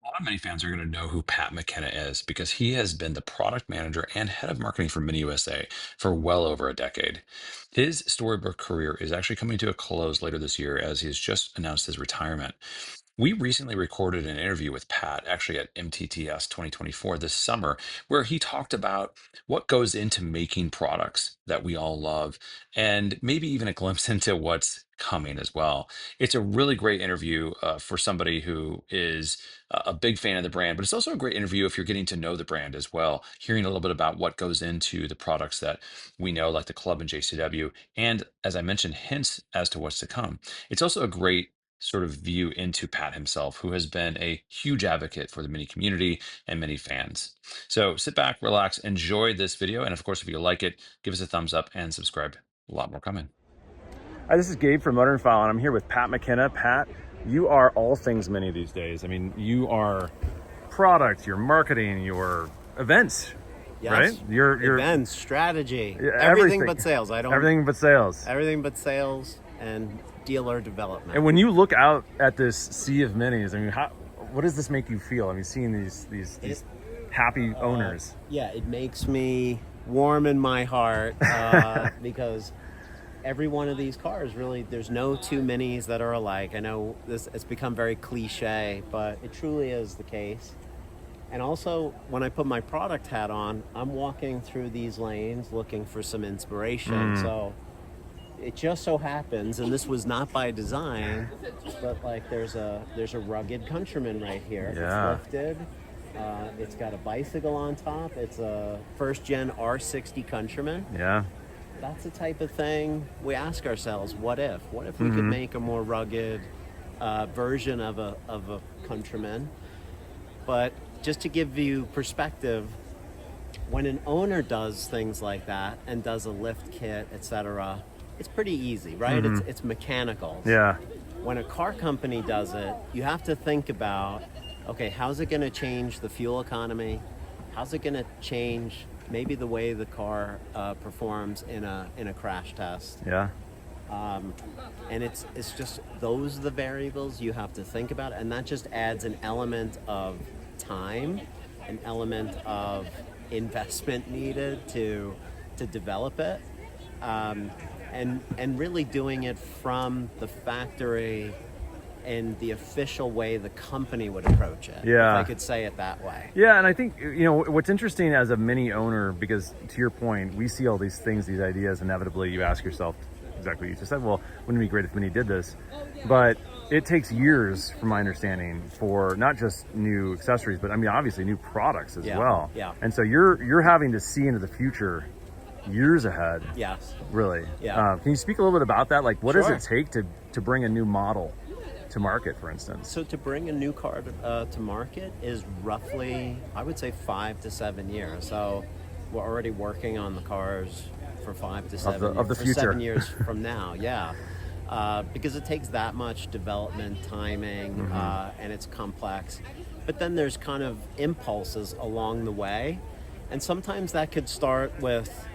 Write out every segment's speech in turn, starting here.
A lot of many fans are going to know who Pat McKenna is because he has been the product manager and head of marketing for Mini USA for well over a decade. His storybook career is actually coming to a close later this year as he's just announced his retirement. We recently recorded an interview with Pat, actually at MTTS 2024 this summer, where he talked about what goes into making products that we all love and maybe even a glimpse into what's coming as well. It's a really great interview for somebody who is a big fan of the brand, but it's also a great interview if you're getting to know the brand as well, hearing a little bit about what goes into the products that we know, like the Club and JCW, and as I mentioned, hints as to what's to come. It's also a great sort of view into Pat himself, who has been a huge advocate for the Mini community and many fans. So sit back, relax, enjoy this video. And of course, if you like it, give us a thumbs up and subscribe. A lot more coming. Hi, this is Gabe from MotoringFile, and I'm here with Pat McKenna. Pat, you are all things Mini these days. I mean, you are product, your marketing, your events, Yes. right? Your Events, strategy, yeah, everything but sales. I don't everything but sales. everything but sales and dealer development. And when you look out at this sea of minis, I mean, what does this make you feel? I mean, seeing these happy owners. Yeah, it makes me warm in my heart because every one of these cars really, there's no two minis that are alike. I know this it's become very cliche, but it truly is the case. And also, when I put my product hat on, I'm walking through these lanes looking for some inspiration. So it just so happens, and this was not by design, but like there's a rugged Countryman right here. Yeah. It's lifted. It's got a bicycle on top. It's a first gen R60 Countryman. Yeah. That's the type of thing we ask ourselves, what if? What if we could make a more rugged version of a Countryman? But just to give you perspective, when an owner does things like that and does a lift kit, etc., it's pretty easy, right? It's mechanical. Yeah. When a car company does it, you have to think about, okay, how's it going to change the fuel economy? How's it going to change maybe the way the car performs in a crash test? Yeah. And it's just those are the variables you have to think about, and that just adds an element of time, an element of investment needed to develop it, and really doing it from the factory in the official way the company would approach it. Yeah. If I could say it that way. Yeah, and I think, what's interesting as a Mini owner, because to your point, we see all these things, these ideas, inevitably you ask yourself exactly what you just said, well, wouldn't it be great if Mini did this? But it takes years, from my understanding, for not just new accessories, but I mean, obviously new products as well. Yeah. And so you're having to see into the future years ahead. Yes. Really. Yeah. Can you speak a little bit about that? Like, what does Sure. it take to bring a new model to market, for instance? So to bring a new car to market is roughly, I would say, 5 to 7 years. So we're already working on the cars for 5 to 7 of the for future. 7 years from now. Yeah, because it takes that much development, timing, and it's complex. But then there's kind of impulses along the way, and sometimes that could start with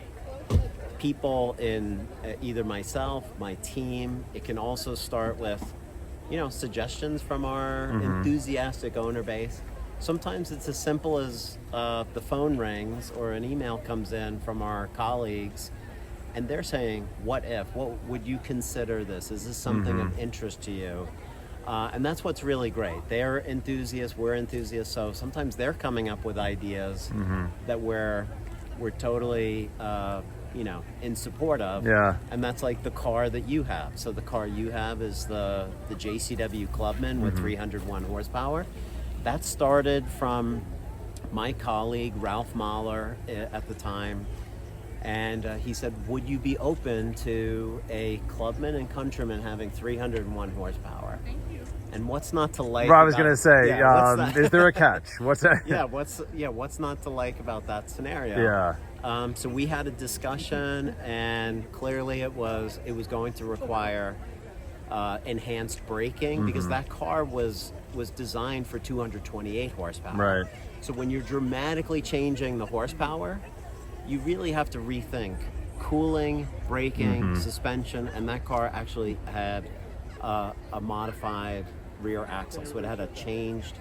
people in either myself, my team. It can also start with suggestions from our enthusiastic owner base. Sometimes it's as simple as the phone rings or an email comes in from our colleagues, and they're saying, what if? What would you consider this? Is this something of interest to you? And that's what's really great. They're enthusiasts, we're enthusiasts, so sometimes they're coming up with ideas that we're totally in support of. Yeah. And that's like the car that you have. So the car you have is the JCW Clubman with 301 horsepower. That started from my colleague, Ralph Mahler, at the time. And he said, would you be open to a Clubman and Countryman having 301 horsepower? And what's not to like? Well, I was going to say, is there a catch? What's that? What's not to like about that scenario? Yeah. So we had a discussion, and clearly it was going to require enhanced braking because that car was designed for 228 horsepower. Right. So when you're dramatically changing the horsepower, you really have to rethink cooling, braking, suspension, and that car actually had a modified rear axle, so it had a changed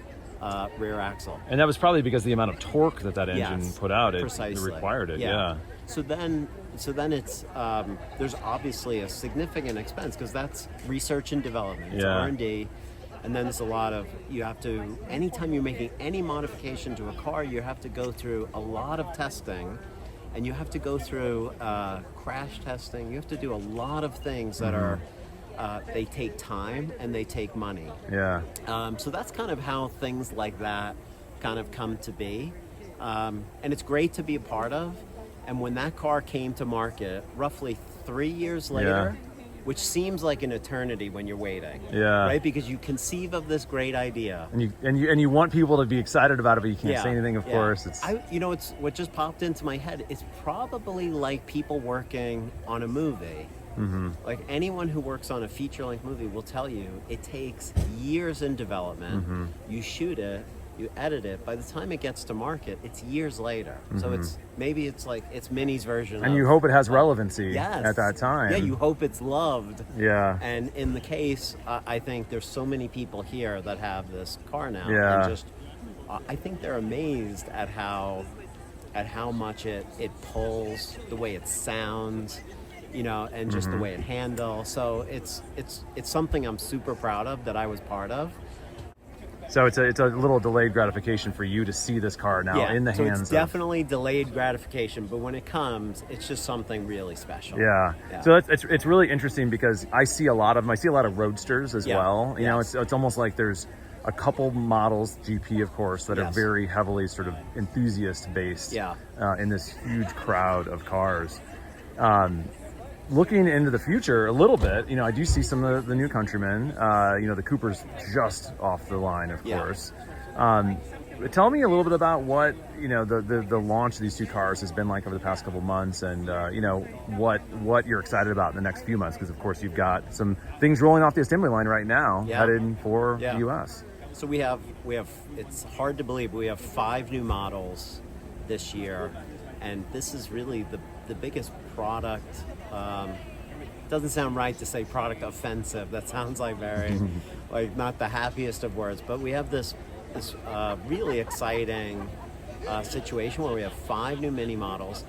rear axle. And that was probably because the amount of torque that engine Yes, put out, it precisely. required it. Yeah. So then it's there's obviously a significant expense because that's research and development, it's R&D, and then there's a lot of, you have to, anytime you're making any modification to a car, you have to go through a lot of testing, and you have to go through crash testing. You have to do a lot of things that are they take time and they take money. Yeah. So that's kind of how things like that kind of come to be. And it's great to be a part of. And when that car came to market, roughly 3 years later, which seems like an eternity when you're waiting, right? Because you conceive of this great idea, and you want people to be excited about it, but you can't say anything. Of course, it's it's what just popped into my head. It's probably like people working on a movie. Like anyone who works on a feature-length movie will tell you it takes years in development. You shoot it, you edit it. By the time it gets to market, it's years later. So it's like it's Minnie's version. And you hope it has relevancy at that time. Yeah, you hope it's loved. Yeah. And in the case, I think there's so many people here that have this car now. Yeah. And just, I think they're amazed at how much it pulls, the way it sounds, and just the way it handles. So it's something I'm super proud of that I was part of. So it's a little delayed gratification for you to see this car now in the hands. It's definitely delayed gratification, but when it comes, it's just something really special. Yeah. So it's really interesting because I see a lot of roadsters as well. You know, it's almost like there's a couple models, GP of course, that are very heavily sort of enthusiast based in this huge crowd of cars. Looking into the future a little bit, I do see some of the new Countrymen. The Cooper's just off the line, of course. Tell me a little bit about what the launch of these two cars has been like over the past couple of months, and what you're excited about in the next few months, because of course you've got some things rolling off the assembly line right now, headed for the U.S. So we have. It's hard to believe, but we have 5 new models this year, and this is really the biggest product. Doesn't sound right to say product offensive. That sounds like very, like not the happiest of words. But we have this really exciting situation where we have 5 new mini models.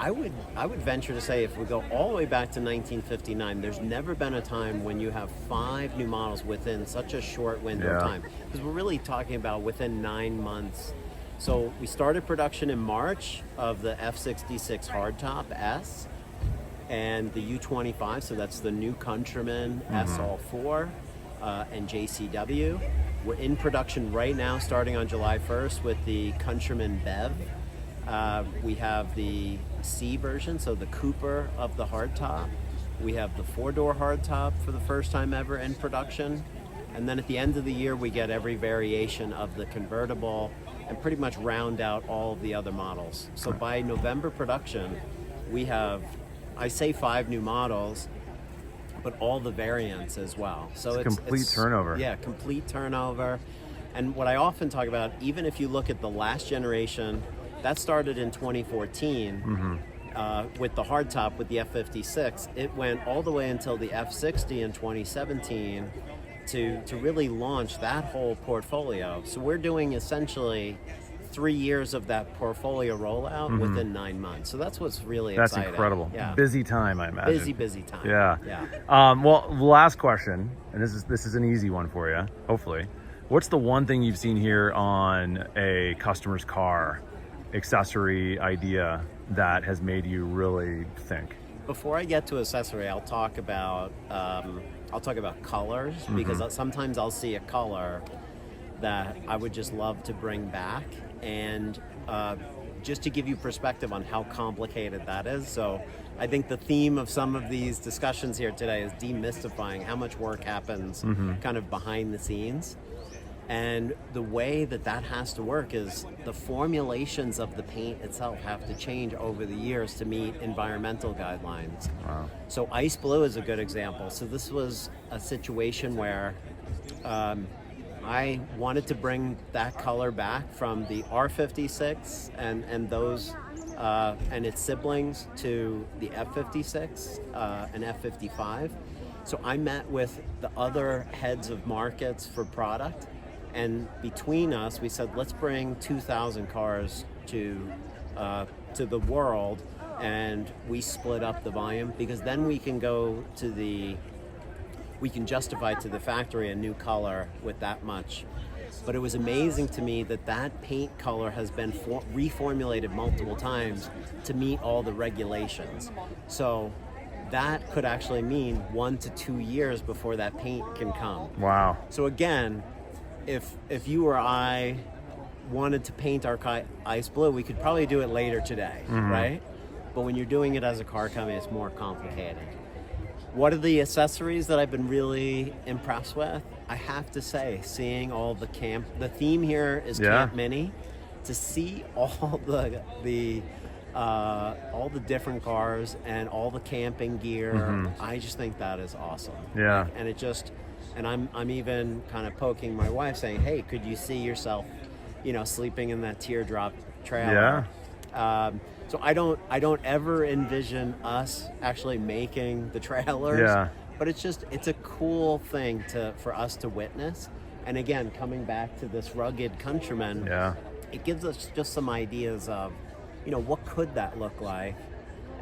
I would venture to say, if we go all the way back to 1959, there's never been a time when you have 5 new models within such a short window of time. Because we're really talking about within 9 months. So we started production in March of the F66 Hardtop S and the U25, so that's the new Countryman S All 4 and JCW. We're in production right now, starting on July 1st, with the Countryman Bev. We have the C version, so the Cooper of the hardtop. We have the 4-door hardtop for the first time ever in production. And then at the end of the year, we get every variation of the convertible and pretty much round out all of the other models. So by November production, we have, I say 5 new models, but all the variants as well. So it's complete turnover. Yeah, complete turnover. And what I often talk about, even if you look at the last generation, that started in 2014 with the hardtop, with the F56. It went all the way until the F60 in 2017 to really launch that whole portfolio. So we're doing essentially 3 years of that portfolio rollout within 9 months. So that's what's really exciting. That's incredible. Yeah. Busy time, I imagine. Busy time. Yeah. Well, last question, and this is an easy one for you, hopefully. What's the one thing you've seen here on a customer's car, accessory idea, that has made you really think? Before I get to accessory, I'll talk about colors, because sometimes I'll see a color that I would just love to bring back, and just to give you perspective on how complicated that is. So I think the theme of some of these discussions here today is demystifying how much work happens kind of behind the scenes. And the way that has to work is the formulations of the paint itself have to change over the years to meet environmental guidelines. Wow. So ice blue is a good example. So this was a situation where I wanted to bring that color back from the R56 and those and its siblings to the F56 and F55. So I met with the other heads of markets for product, And between us, we said, let's bring 2,000 cars to the world, and we split up the volume, because then we can justify to the factory a new color with that much. But it was amazing to me that paint color has been reformulated multiple times to meet all the regulations. So that could actually mean 1 to 2 years before that paint can come. Wow. So again, if you or I wanted to paint our ice blue, we could probably do it later today, right? But when you're doing it as a car company, it's more complicated. What are the accessories that I've been really impressed with? I have to say, seeing all the theme here is Camp Mini. To see all the different cars and all the camping gear, I just think that is awesome. Yeah. And I'm even kind of poking my wife, saying, hey, could you see yourself, sleeping in that teardrop trailer? Yeah. So I don't ever envision us actually making the trailers. Yeah. But it's a cool thing for us to witness. And again, coming back to this rugged countryman, it gives us just some ideas of, what could that look like?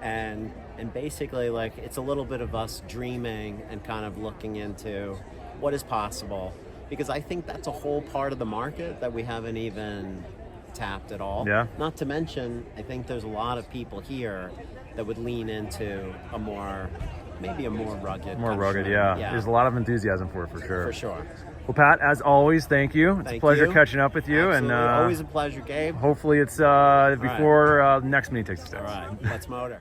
And basically, like, it's a little bit of us dreaming and kind of looking into what is possible. Because I think that's a whole part of the market that we haven't even tapped at all. Yeah. Not to mention, I think there's a lot of people here that would lean into maybe a more rugged. More rugged, yeah. There's a lot of enthusiasm for it, for sure. For sure. Well, Pat, as always, thank you. It's a pleasure catching up with you. Absolutely. And always a pleasure, Gabe. Hopefully it's before the next meeting takes place. All right, let's motor.